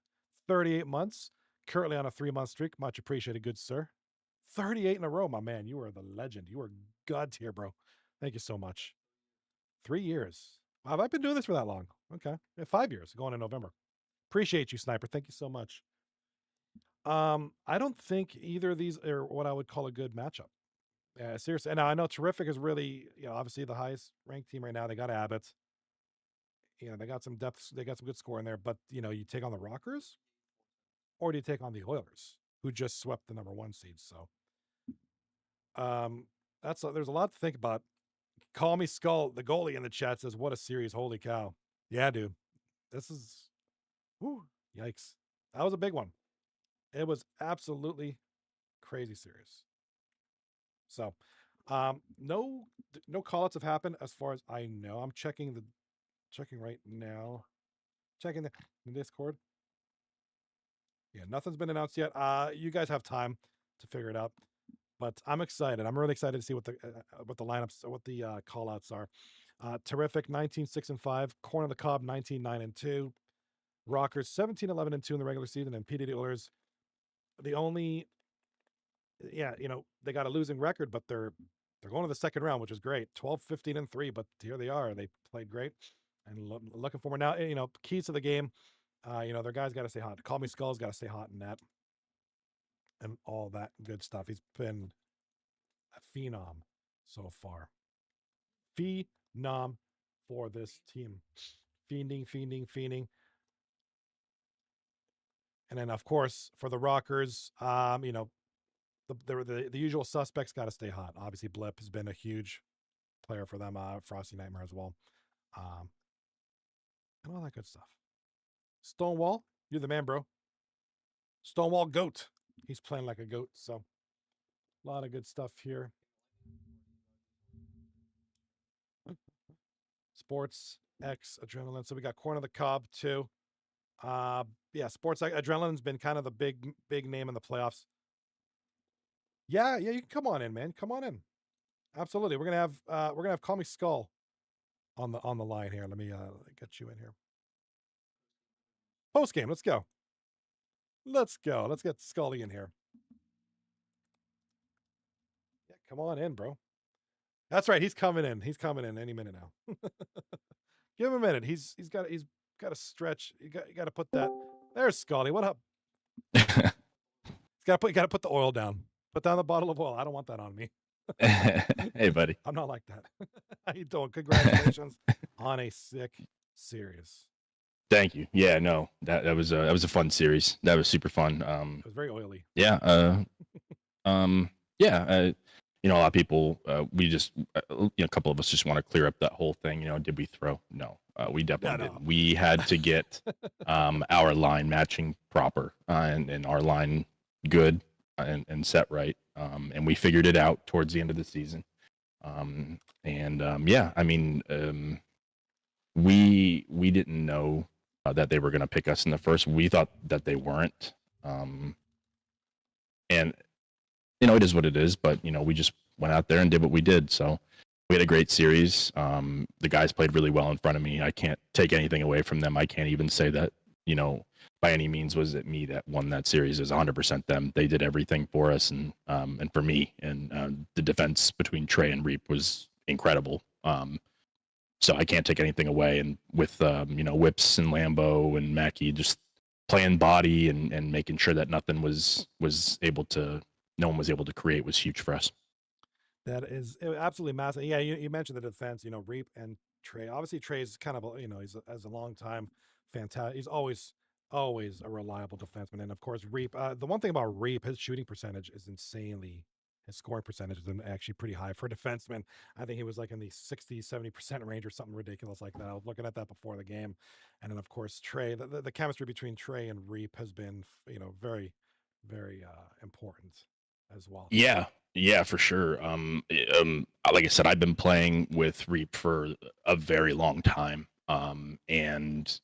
38 months. Currently on a 3-month streak. Much appreciated, good sir. 38 in a row, my man. You are the legend. You are god tier, bro. Thank you so much. 3 years. Wow, have I been doing this for that long? Okay. 5 years, going in November. Appreciate you, Sniper. Thank you so much. I don't think either of these are what I would call a good matchup. Yeah, seriously. And I know Tarrific is really, obviously the highest ranked team right now. They got Abbott. They got some depth. They got some good score in there. But, you take on the Rockers or do you take on the Oilers, who just swept the number 1 seed? So, there's a lot to think about. Call me Skull. The goalie in the chat says, "What a series! Holy cow!" Yeah, dude. This is, yikes. That was a big one. It was absolutely crazy series. So, no call-outs have happened as far as I know. I'm checking right now. Checking the Discord. Yeah, nothing's been announced yet. You guys have time to figure it out. But I'm excited. I'm really excited to see what the lineups, what the call-outs are. Tarrific 19-6-5, Corn on the Cob 19-9-2, Rockers 17-11-2 in the regular season, and PDD Oilers, the only, they got a losing record, but they're going to the second round, which is great. 12-15-3, but here they are. They played great, and looking forward now. Keys to the game. Their guys got to stay hot. Call me Skull's got to stay hot in that, and all that good stuff. He's been a phenom so far. Phenom for this team. Fiending. And then, of course, for the Rockers, the usual suspects got to stay hot. Obviously, Blip has been a huge player for them. Frosty Nightmare as well. And all that good stuff. Stonewall, you're the man, bro. Stonewall Goat. He's playing like a goat. So, a lot of good stuff here. Sports X Adrenaline. So we got Corn on the Cob too. Sports X Adrenaline's been kind of the big name in the playoffs. Yeah, you can come on in, man. Come on in. Absolutely. We're gonna have Call Me Skull on the line here. Let me get you in here. Post game. Let's go. Let's get Scully in here. Yeah, come on in, bro. That's right. He's coming in. He's coming in any minute now. Give him a minute. He's got to stretch. You got to put that. There's Scully. What up? You got to put the oil down. Put down the bottle of oil. I don't want that on me. Hey, buddy. I'm not like that. How you doing? Congratulations on a sick series. Thank you. Yeah, no, that was a fun series. That was super fun. It was very oily. Yeah. A lot of people, we just, a couple of us just want to clear up that whole thing. Did we throw? No, we definitely didn't. We had to get our line matching proper and our line good and set right. And we figured it out towards the end of the season. We didn't know that they were going to pick us in the first. We thought that they weren't. It is what it is, but, we just went out there and did what we did. So we had a great series. The guys played really well in front of me. I can't take anything away from them. I can't even say that, by any means was it me that won that series. It was 100% them. They did everything for us and for me. And the defense between Trey and Reap was incredible. So I can't take anything away. And with, Whips and Lambo and Mackey just playing body and making sure that nothing no one was able to create was huge for us. That is absolutely massive. Yeah, you mentioned the defense, Reap and Trey. Obviously, Trey's kind of, he's as a long time fantastic. He's always a reliable defenseman. And of course, Reap. The one thing about Reap, his shooting percentage is insanely His scoring percentage is actually pretty high for a defenseman. I think he was like in the 60-70% range or something ridiculous like that. I was looking at that before the game. And then, of course, Trey, the chemistry between Trey and Reap has been, very, very important as well. Yeah, yeah, for sure. Like I said, I've been playing with Reap for a very long time, and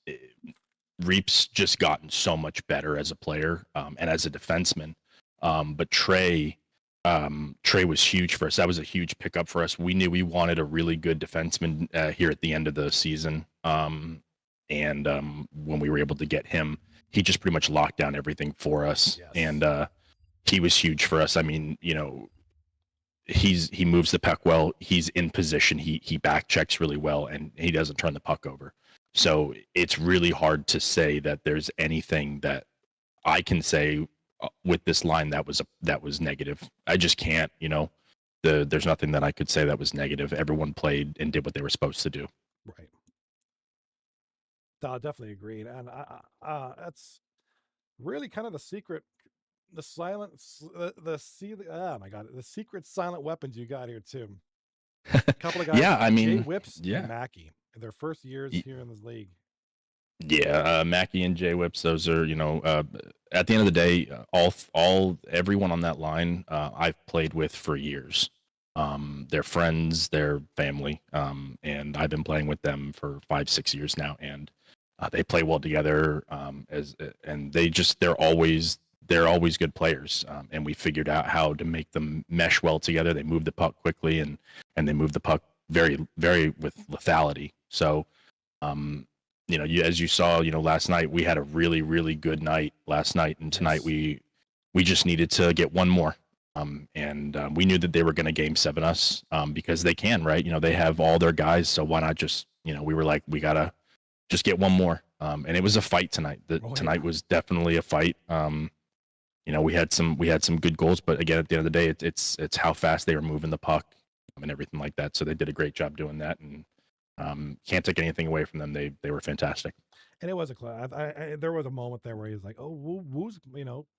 Reap's just gotten so much better as a player and as a defenseman. But Trey was huge for us. That was a huge pickup for us. We knew we wanted a really good defenseman here at the end of the season, and when we were able to get him, he just pretty much locked down everything for us, Yes. and he was huge for us. I mean, he moves the puck well. He's in position. He back checks really well, and he doesn't turn the puck over. So it's really hard to say that there's anything that I can say with this line that was negative. I just can't. There's nothing that I could say that was negative. Everyone played and did what they were supposed to do. Right. I definitely agreed, and that's really kind of the secret. The secret silent weapons you got here too. A couple of guys, Yeah, I mean, Jay Whips yeah. and Mackey, their first years here in this league. Yeah, Mackey and Jay Whips, those are, at the end of the day, everyone on that line, I've played with for years. They're friends, they're family, and I've been playing with them for 5-6 years now, and they play well together, and they're always good players, and we figured out how to make them mesh well together. They move the puck quickly, and they move the puck very, very with lethality. So, as you saw, last night we had a really, really good night last night, and tonight we just needed to get one more. And we knew that they were going to game 7 us because they can, right? They have all their guys, so why not just, we were like, we gotta just get one more. And it was a fight tonight. Tonight was definitely a fight. We had some good goals, but again, at the end of the day, it's how fast they were moving the puck and everything like that. So they did a great job doing that, and can't take anything away from them. They were fantastic. And it was a close. There was a moment there where he's like, "Oh, Woo's,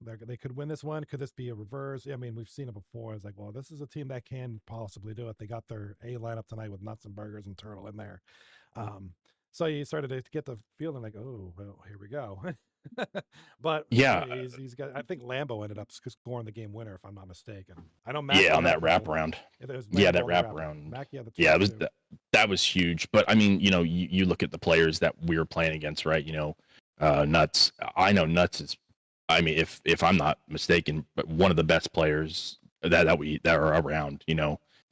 they could win this one. Could this be a reverse?" I mean, we've seen it before. It's like, well, this is a team that can possibly do it. They got their A lineup tonight with Nuts and Burgers and Turtle in there. So you started to get the feeling like, oh, well, here we go. But Yeah, he's got. I think Lambo ended up scoring the game winner, if I'm not mistaken. I know. on that wraparound. Yeah, that wraparound. Mackie had the Yeah, it was 22. that was huge. But I mean, you look at the players that we were playing against, right? Nuts. I know Nuts is. I mean, if I'm not mistaken, but one of the best players that are around.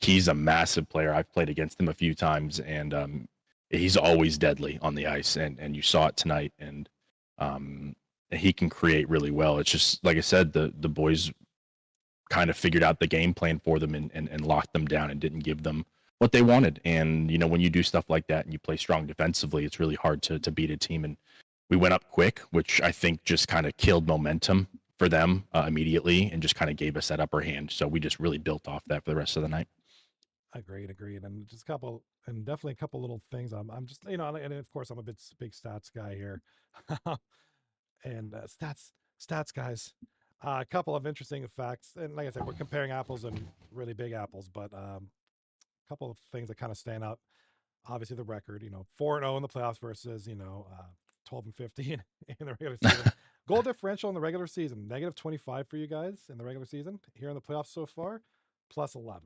He's a massive player. I've played against him a few times, and he's always deadly on the ice, and you saw it tonight. And he can create really well. It's just like I said, the boys kind of figured out the game plan for them and locked them down and didn't give them what they wanted. And when you do stuff like that and you play strong defensively, it's really hard to beat a team. And we went up quick, which I think just kind of killed momentum for them immediately and just kind of gave us that upper hand. So we just really built off that for the rest of the night. Agreed. And just definitely a couple little things. I'm just, and of course I'm a big stats guy here. And stats guys. A couple of interesting facts, and like I said, we're comparing apples and really big apples, but a couple of things that kind of stand out. Obviously, the record, 4-0 in the playoffs versus 12-15 in the regular season. Goal differential in the regular season, -25 for you guys in the regular season. Here in the playoffs so far, +11.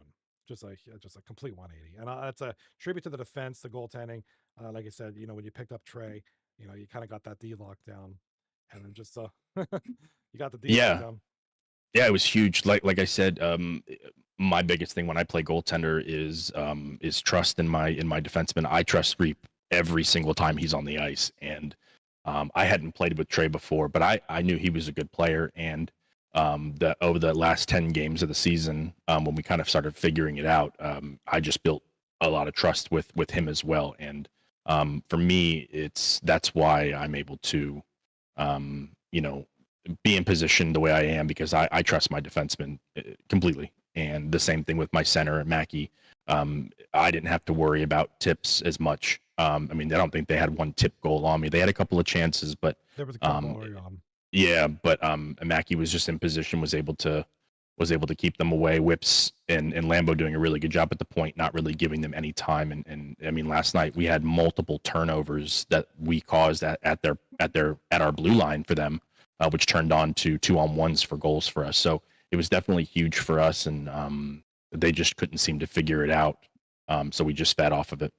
Just a complete 180, and that's a tribute to the defense, the goaltending. Like I said, when you picked up Trey, you kind of got that D locked down, and then just you got the D locked down. Yeah, it was huge. Like I said, my biggest thing when I play goaltender is trust in my defenseman. I trust Reap every single time he's on the ice, and I hadn't played with Trey before, but I knew he was a good player, and over the last 10 games of the season, when we kind of started figuring it out, I just built a lot of trust with him as well. And for me, that's why I'm able to, be in position the way I am, because I trust my defenseman completely. And the same thing with my center, Mackey. I didn't have to worry about tips as much. I don't think they had one tip goal on me. They had a couple of chances, but there was a couple early on. yeah, but Mackey was just in position, was able to was able to keep them away. Whips and Lambo doing a really good job at the point, not really giving them any time. And I mean, last night we had multiple turnovers that we caused at our blue line for them, which turned on to 2-on-1s for goals for us. So it was definitely huge for us, and they just couldn't seem to figure it out. So we just fed off of it.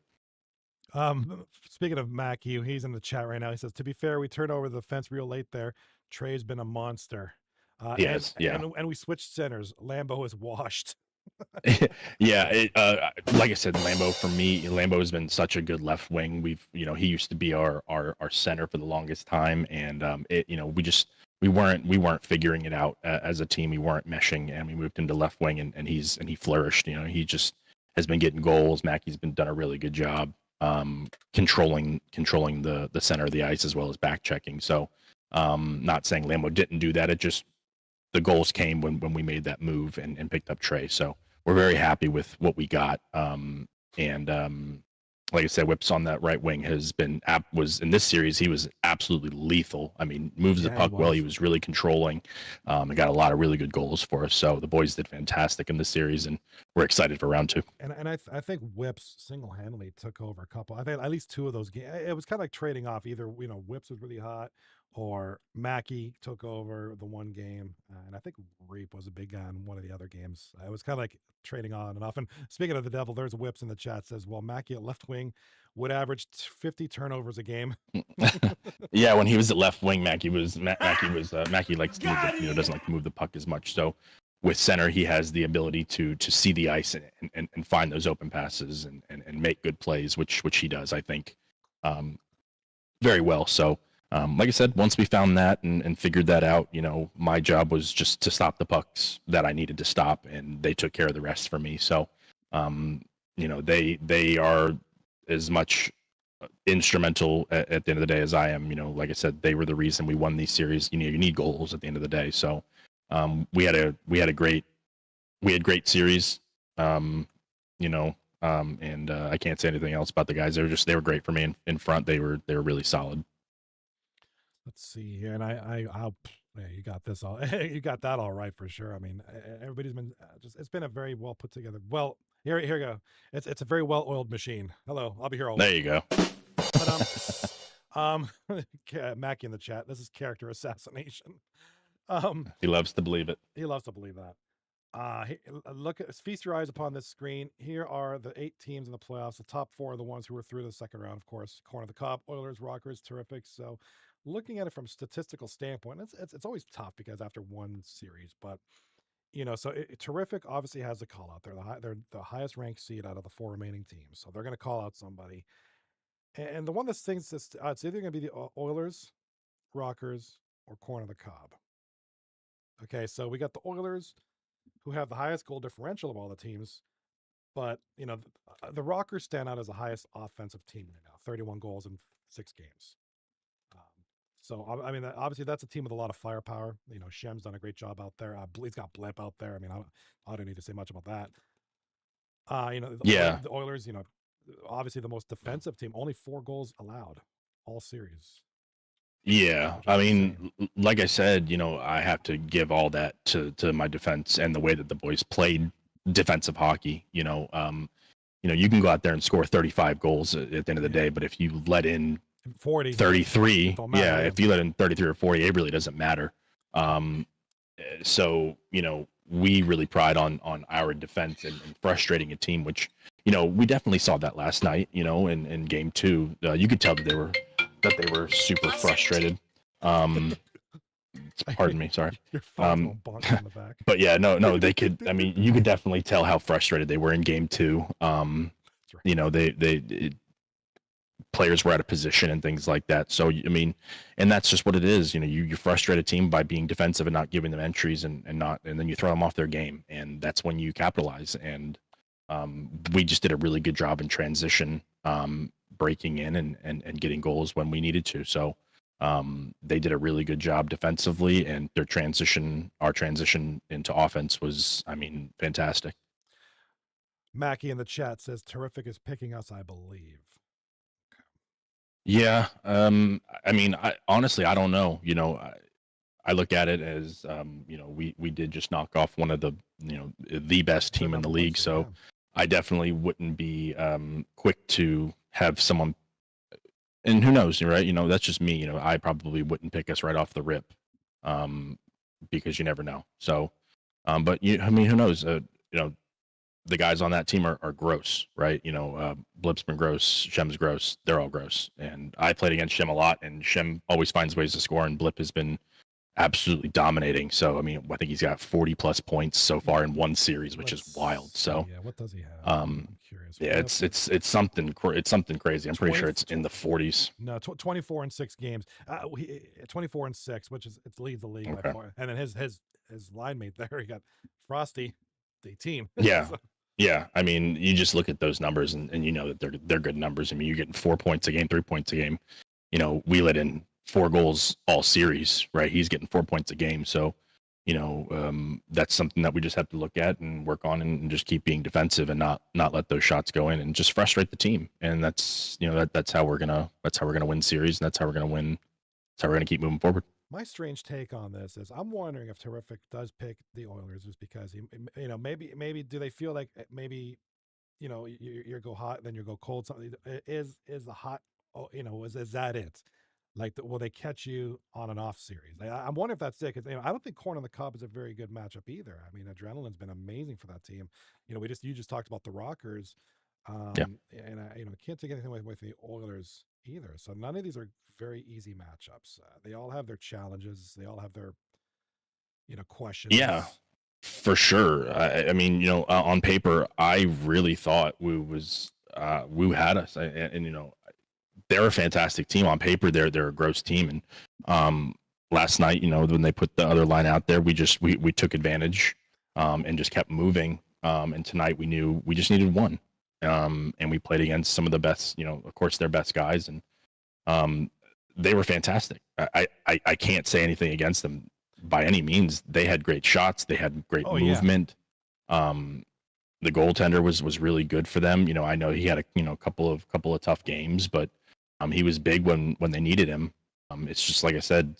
Speaking of Mackie, he's in the chat right now. He says, to be fair, we turned over the fence real late there. Trey's been a monster. Yes, and we switched centers. Lambo is washed. Yeah, like I said, Lambo has been such a good left wing. He used to be our center for the longest time, and we weren't figuring it out as a team. We weren't meshing, and we moved him to left wing, and he flourished. He just has been getting goals. Mackie's done a really good job controlling the center of the ice as well as back checking. So, not saying Lambo didn't do that. It just the goals came when we made that move and picked up Trey. So we're very happy with what we got. Like I said, Whips on that right wing was in this series, he was absolutely lethal. I mean, moves the puck well. He was really controlling. And got a lot of really good goals for us. So the boys did fantastic in this series, and we're excited for round 2. And I think Whips single-handedly took over a couple. I think at least 2 of those games. It was kind of like trading off. Either Whips was really hot, or Mackie took over the one game, and I think Reap was a big guy in one of the other games. It was kind of like trading on and off. And speaking of the devil, there's Whips in the chat says, well, Mackie at left wing would average 50 turnovers a game. Yeah, when he was at left wing, Mackie likes to move doesn't like to move the puck as much. So with center, he has the ability to see the ice and find those open passes and make good plays, which he does, I think, very well. So. Like I said, once we found that and figured that out, my job was just to stop the pucks that I needed to stop, and they took care of the rest for me. So, they are as much instrumental at the end of the day as I am. Like I said, they were the reason we won these series. You need goals at the end of the day. So, we had great series. And I can't say anything else about the guys. They were great for me in front. They were really solid. Let's see here, and you got this all. You got that all right for sure. I mean, everybody's been it's been a very well put together. Well, here you go. It's a very well oiled machine. Hello, I'll be here all. There you go. But Mackie in the chat. This is character assassination. He loves to believe it. He loves to believe that. Feast your eyes upon this screen. Here are the 8 teams in the playoffs. The top 4 are the ones who were through to the second round, of course. Corner of the Cob, Oilers, Rockers, Tarrific. So, looking at it from a statistical standpoint, it's always tough because after one series, but so Tarrific obviously has a call out. They're the highest ranked seed out of the 4 remaining teams, so they're going to call out somebody. And the one that thinks it's either going to be the Oilers, Rockers, or Corner of the Cob. Okay, so we got the Oilers, who have the highest goal differential of all the teams, but the Rockers stand out as the highest offensive team right now, 31 goals in 6 games. So, I mean, obviously that's a team with a lot of firepower. Shem's done a great job out there. He's got Blip out there. I mean, I don't need to say much about that. The Oilers, obviously the most defensive team, only 4 goals allowed all series. Yeah, I mean, like I said, I have to give all that to my defense and the way that the boys played defensive hockey. You can go out there and score 35 goals at the end of the day, but if you let in 40, 33, if you let in 33 or 40, it really doesn't matter. So we really pride on our defense and frustrating a team, which we definitely saw that last night. In game 2, you could tell that they were super frustrated. Pardon me, sorry. Your phone's all bonked in the back. But yeah, no, they could. I mean, you could definitely tell how frustrated they were in game 2. Right. Players were out of position and things like that. So, I mean, and that's just what it is. You frustrate a team by being defensive and not giving them entries and then you throw them off their game. And that's when you capitalize. And we just did a really good job in transition, breaking in and getting goals when we needed to. So they did a really good job defensively, and our transition into offense was, I mean, fantastic. Mackie in the chat says Tarrific is picking us, I believe. Yeah. I mean, honestly, I don't know. I look at it as, we did just knock off one of the, the best team in the league. So I definitely wouldn't be quick to have someone, and who knows, right? That's just me. I probably wouldn't pick us right off the rip, because you never know. So, but who knows? The guys on that team are gross, right? Blip's been gross, Shem's gross. They're all gross. And I played against Shem a lot, and Shem always finds ways to score, and Blip has been absolutely dominating. So, I think he's got 40 plus points so far in one series, which is wild. So, yeah, what does he have? I'm curious. Yeah, it's something crazy. I'm pretty sure it's in the 40s. No, 24 in 6 games. 24 and 6, which is it leads the league by Okay. far. And then his line mate there, he got Frosty, the team. Yeah. Yeah, you just look at those numbers and you know that they're good numbers. You're getting 4 points a game, 3 points a game. We let in 4 goals all series, right? He's getting 4 points a game. So, that's something that we just have to look at and work on, and just keep being defensive and not let those shots go in, and just frustrate the team. And that's that's how we're gonna win series, and that's how we're gonna win. That's how we're gonna keep moving forward. My strange take on this is I'm wondering if Tarrific does pick the Oilers is because maybe do they feel like maybe you go hot then you go cold, something is the hot, is that it, like will they catch you on an off series? I'm wondering if that's it, because I don't think Corn on the Cob is a very good matchup either. Adrenaline's been amazing for that team. You just talked about the Rockers. Yeah. And I can't take anything away with the Oilers either. So none of these are very easy matchups. They all have their challenges. They all have their, questions. Yeah, for sure. On paper, I really thought Woo had us, and they're a fantastic team on paper. They're a gross team, and last night, when they put the other line out there, we took advantage, and just kept moving. And tonight we knew we just needed one. And we played against some of the best, of course, their best guys, and they were fantastic. I can't say anything against them by any means. They had great shots. They had great movement. Yeah. The goaltender was really good for them. I know he had a couple of tough games, but he was big when they needed him. It's just like I said,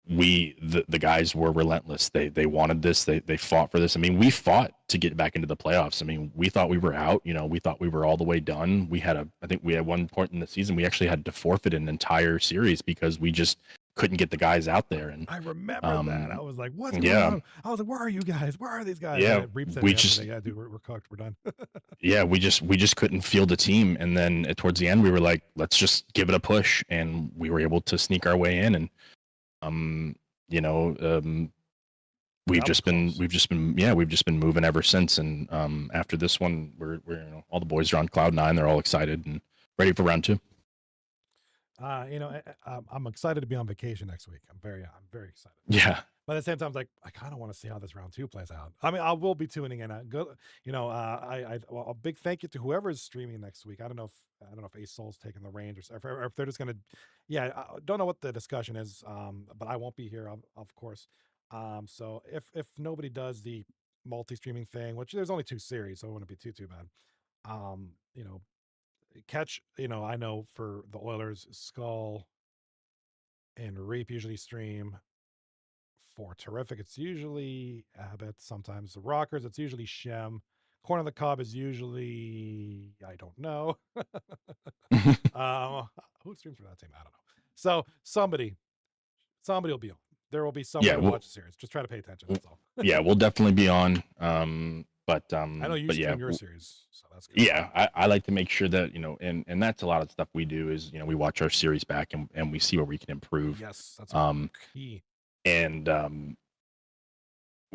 the guys were relentless. They wanted this. They fought for this. We fought to get back into the playoffs. We thought we were out. We thought we were all the way done. I think we had one point in the season we actually had to forfeit an entire series because we just couldn't get the guys out there. And I remember that. I was like, what's going on? I was like, where are you guys? Where are these guys? Yeah, we just dude, we're cooked. We're done. Yeah, we just couldn't field a team. And then towards the end, we were like, let's just give it a push, and we were able to sneak our way in. And we've just been moving ever since. And after this one, we're all the boys are on cloud 9. They're all excited and ready for round 2. I'm excited to be on vacation next week. I'm very excited. Yeah. But at the same time, I kind of want to see how this round 2 plays out. I will be tuning in. A big thank you to whoever is streaming next week. I don't know if Ace Soul's taking the reins or if they're just gonna. Yeah, I don't know what the discussion is. But I won't be here, of course. So if nobody does the multi-streaming thing, which there's only 2 series, so it wouldn't be too bad. Catch. I know for the Oilers, Skull and Reap usually stream. For Tarrific, it's usually Abbott. Sometimes the Rockers, it's usually Shem. Corn on the Cob is usually, I don't know. Who streams for that team? I don't know. So somebody will be on. There will be someone to watch the series. Just try to pay attention. That's all. Yeah, we'll definitely be on. But I know you stream your series, so that's good. Yeah, I like to make sure that and that's a lot of stuff we do is we watch our series back and we see where we can improve. Yes, that's key. And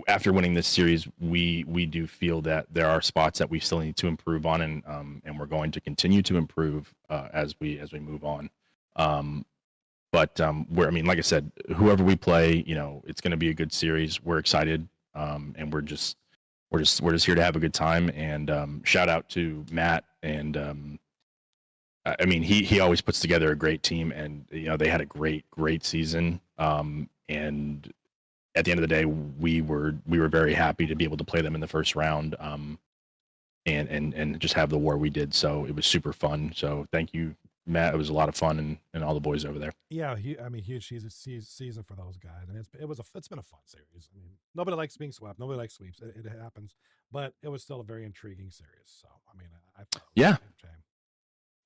after winning this series, we do feel that there are spots that we still need to improve on, and we're going to continue to improve as we move on. But like I said, whoever we play, it's going to be a good series. We're excited, and we're just here to have a good time. And shout out to Matt, and he always puts together a great team, and they had a great season. And at the end of the day, we were very happy to be able to play them in the first round, and just have the war we did. So it was super fun. So thank you Matt, it was a lot of fun, and all the boys over there. Yeah, I mean, huge season for those guys. I mean, it's been a fun series. I mean, nobody likes being swept. Nobody likes sweeps. It happens, but it was still a very intriguing series. So, I mean, I thought it was Yeah. entertaining.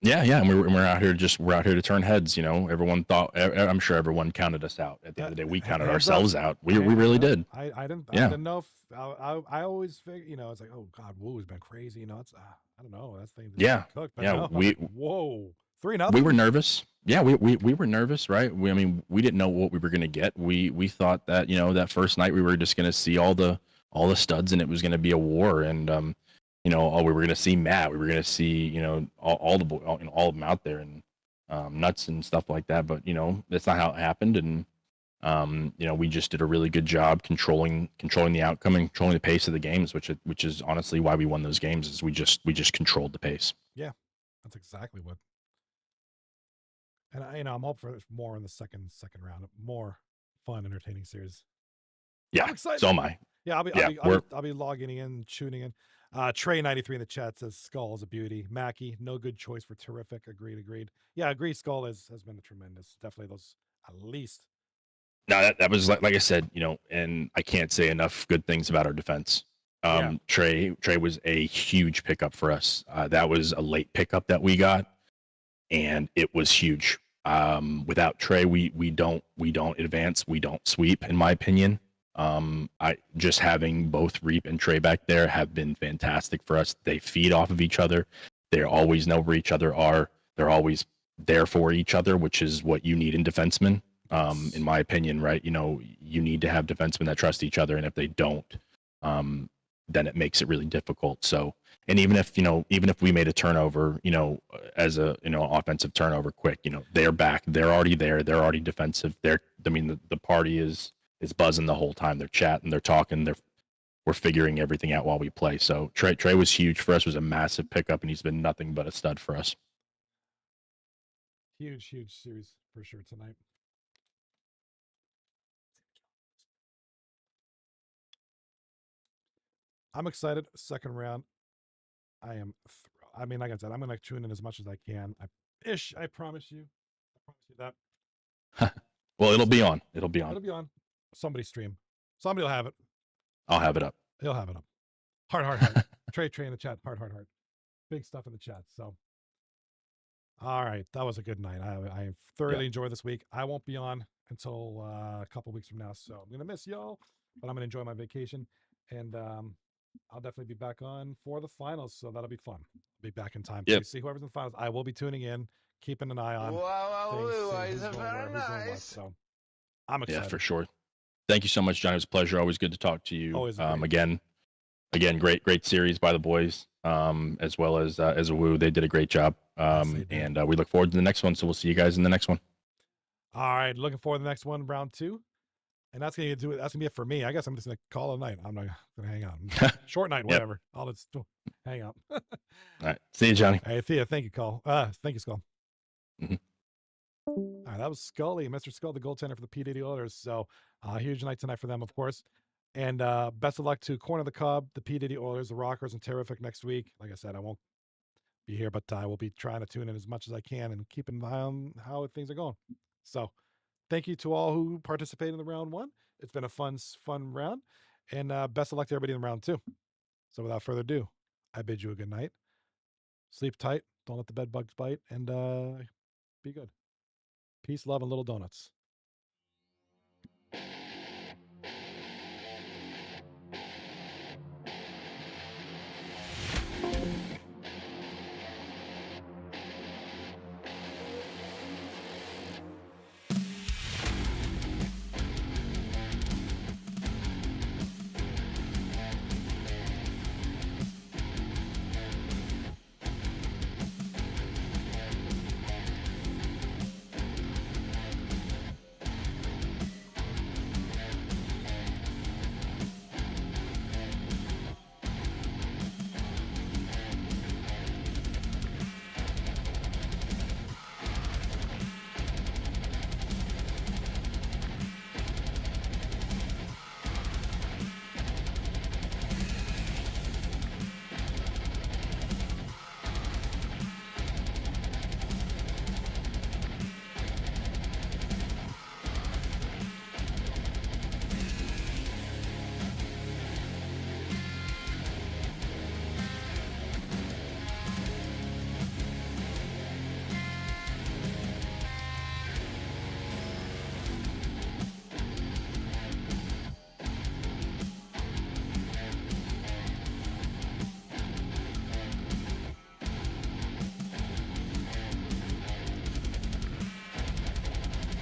Yeah, and we're out here to turn heads. You know, everyone thought. I'm sure everyone counted us out. At the end of the day, we counted Hands ourselves up. out. We really did. I didn't. Yeah. I didn't know if I always figure. You know, it's like, oh God, Wooooo has been crazy. You know, it's I don't know. That's thing. Yeah. Cooked, but Yeah, no, whoa, 3-0. We were nervous. Yeah, we were nervous, right? I mean, we didn't know what we were going to get. We thought that, you know, that first night we were just going to see all the studs and it was going to be a war. And you know, we were going to see Matt. We were going to see, you know, all the boys, you know, all of them out there and nuts and stuff like that. But you know, that's not how it happened. And you know, we just did a really good job controlling the outcome and controlling the pace of the games, which is honestly why we won those games. Is we just controlled the pace. Yeah, that's exactly what. And you know, I'm hoping for more in the second round, more fun, entertaining series. Yeah, I'm excited. So am I. Yeah, I'll be logging in, tuning in. Trey93 in the chat says Skull is a beauty. Mackie, no good choice for Tarrific. Agreed. Yeah, agree. Skull has been a tremendous. Definitely those at least. No, that was like I said, you know, and I can't say enough good things about our defense. Trey was a huge pickup for us. That was a late pickup that we got, and it was huge. Without Trey, we don't advance, we don't sweep, in my opinion. I just having both Reap and Trey back there have been fantastic for us. They feed off of each other. They always know where each other are. They're always there for each other, which is what you need in defensemen. In my opinion, right? You know, you need to have defensemen that trust each other, and if they don't, then it makes it really difficult. So, and even if we made a turnover, you know, as a, you know, offensive turnover quick, you know, they're back, they're already there, they're already defensive. I mean, the party is buzzing the whole time. They're chatting, they're talking, we're figuring everything out while we play. So Trey was huge for us, was a massive pickup, and he's been nothing but a stud for us. Huge series for sure tonight. I'm excited. Second round. I am. I mean, like I said, I'm going to tune in as much as I can. I promise you. I promise you that. Well, it'll be on. It'll be on. Somebody stream. Somebody will have it. I'll have it up. He'll have it up. Heart. Trey in the chat. Heart. Big stuff in the chat. So, all right. That was a good night. I thoroughly enjoyed this week. I won't be on until a couple weeks from now. So I'm going to miss y'all, but I'm going to enjoy my vacation. And I'll definitely be back on for the finals. So that'll be fun. I'll be back in time to see whoever's in the finals. I will be tuning in, keeping an eye on things, who's going where, what. So I'm excited. Yeah, for sure. Thank you so much, Johnny. It was a pleasure. Always good to talk to you. Always again, great series by the boys, as well as Wooooo. They did a great job. And we look forward to the next one. So we'll see you guys in the next one. All right, looking forward to the next one, round 2. And that's gonna be it for me. I guess I'm just gonna call it a night. I'm not gonna hang out. Short night, whatever. I'll just hang out. All right. See you, Johnny. Hey, Thea, thank you, Call. Thank you, Skull. Mm-hmm. All right, that was Scully, Mr. Skull, the goaltender for the P. Diddy Oilers. So huge night tonight for them, of course. And best of luck to Corner the Cob, the P. Diddy Oilers, the Rockers, and Tarrific next week. Like I said, I won't be here, but I will be trying to tune in as much as I can and keep an eye on how things are going. So thank you to all who participated in the round 1. It's been a fun round. And best of luck to everybody in round 2. So without further ado, I bid you a good night. Sleep tight. Don't let the bed bugs bite. And be good. Peace, love, and little donuts.